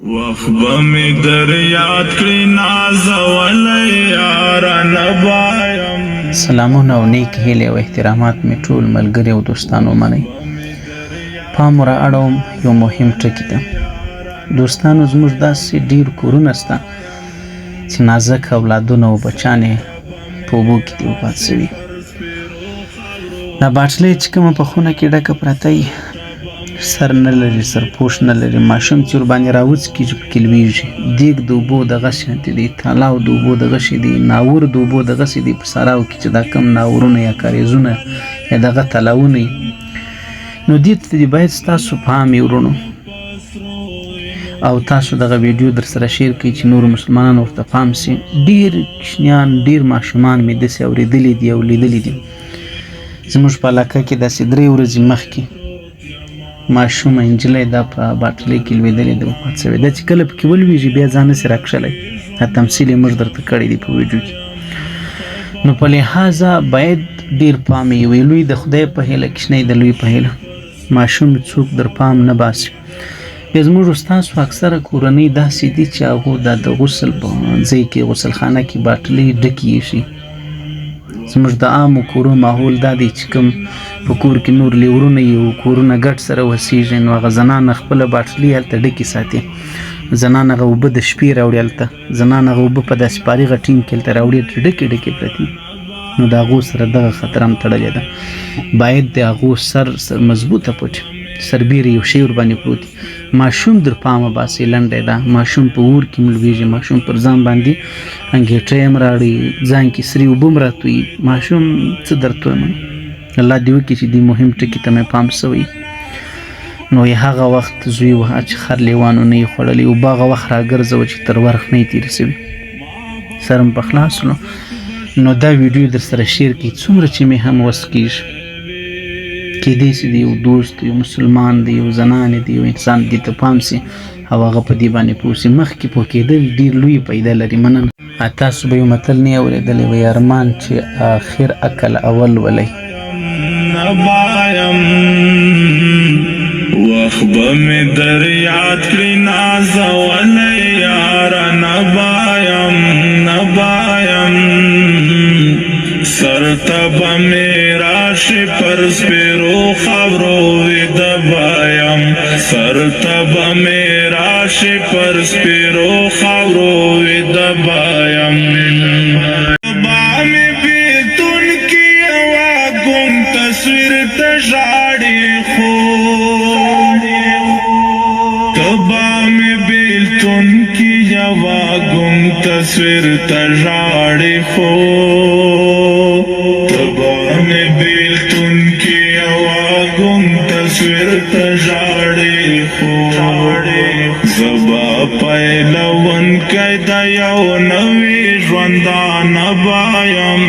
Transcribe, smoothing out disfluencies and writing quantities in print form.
وخبه می در یاد کړی نازولی یاره نبایم. سلامونه او نیک هیلې او احترامات مې ټول ملګري او دوستانو منئ. پام ور اړوم یو مهم ټکي ته. دوستانو زموږ داسې ډیر کورونه شته چې نازک اولادونه او بچیان یې په اوبو کې دي وفات شوي. دا باټلۍ چې کومه په خونه کې ډکه پرته وي، سر نه لري، سرپوش نه لري، ماشوم چې ورباندې راوڅکي چې پکې لویږي. دیګ د اوبو دغسې شانتې دی، تالاو د اوبو دغسې دی، ناور د اوبو دغسې دی په سراو کې چې دا کم ناورونه یا کاریزونه یا دغه تالاونه وي. نو دې ته باید ستاسو پام وي ورونو، او تاسو دغه ویډیو در سره شیر کړئ چې نور مسلمانان ورته پام سي. ډیر کوچنیان، ډیر ماشومان مې داسې اورېدلي دي او لیدلي دي. زموږ په علاقه کې داسې 3 ورځې مخکې ماشومه نجلۍ دا په باټلۍ کې لوېدلې ده، وفات شوې ده. چې کله پکې ولوېږي بیا ځان نسي راکښلی. دا تمثیل یې موږ درته کړی دی په ویډیو کې. نو په لحاظه باید ډیر پام یې وي. لوی د خدای په هیله، کوچنی د لوی په هیله. ماشوم څوک در پام نه باسي. بیا زموږ ستاسو اکثره کورنۍ داسې دي چې هغو دا د غسل په ځای کې، غسلخانه کې باټلۍ ډکې ایښي. زموږ د عامو کورو ماحول دا دی چې کوم په کور کې نور لیورونه یو کورونه ګډ سره وسیږي، نو هغه زنانه خپله باټلۍ هلته ډکې ساتي. زنان هغه اوبه د شپې راوړي هلته، زنان هغه اوبه په داسې پارېغه ټیم کې هلته راوړي، ډکې ډکې پرتې. نو د هغو سره دغه خطر هم تړلې ده. باید د هغو سر مضبوطه پټ، سربیره یو شی ورباندې پروت وي. ماشوم در پامه باسي، لنډی ده. ماشوم په اور کې هم لوېږي، ماشوم پر ځان باندې انګېټۍ هم راوړي، ځان کې سرې اوبه هم راتوي. ماشوم څه درته ووایم، الله دې وکړي چې دې مهم ټکي ته مې پام شوی. نو یې هغه وخت زوی وهه چې خر لیوانو نه یې خوړلی، اوبه هغه وخت راګرځوه چې تر ورخ نه یې تېره شوي، سر هم په خلاص نو. نو دا ویډیو در سره شیر کړي څومره چې مې هم وس کېږي. کېدای شي د یو دوست، یو مسلمان دی، یو زنانې دی، یو انسان دې ته پام سي او هغه په دې باندې پوه سي. مخکې پوه کېدل ډېر لوی فایده لري. مننه. تاسو به یو متل نه اورېدلی وی، ارمان چې آخر عقل اول ولی. نبایم وخت به مې در یاد کړي نازولی یاره نبایم سر ته به مې راشي پر سپېرو خاورو ویده بایم، سر ته به مې راشي پر سپېرو خاورو ویده بایم. با مې بیلتون کې یوه ګم تصویر ته ژاړې خو، تبا مې بیلتون کې یوه ګم تصویر ته ژاړې خو، تبا مې بیلتون کې یوه ګم تصویر ته ژاړې خو. زبا پیلونکی د یو نوي ژوندانه بایم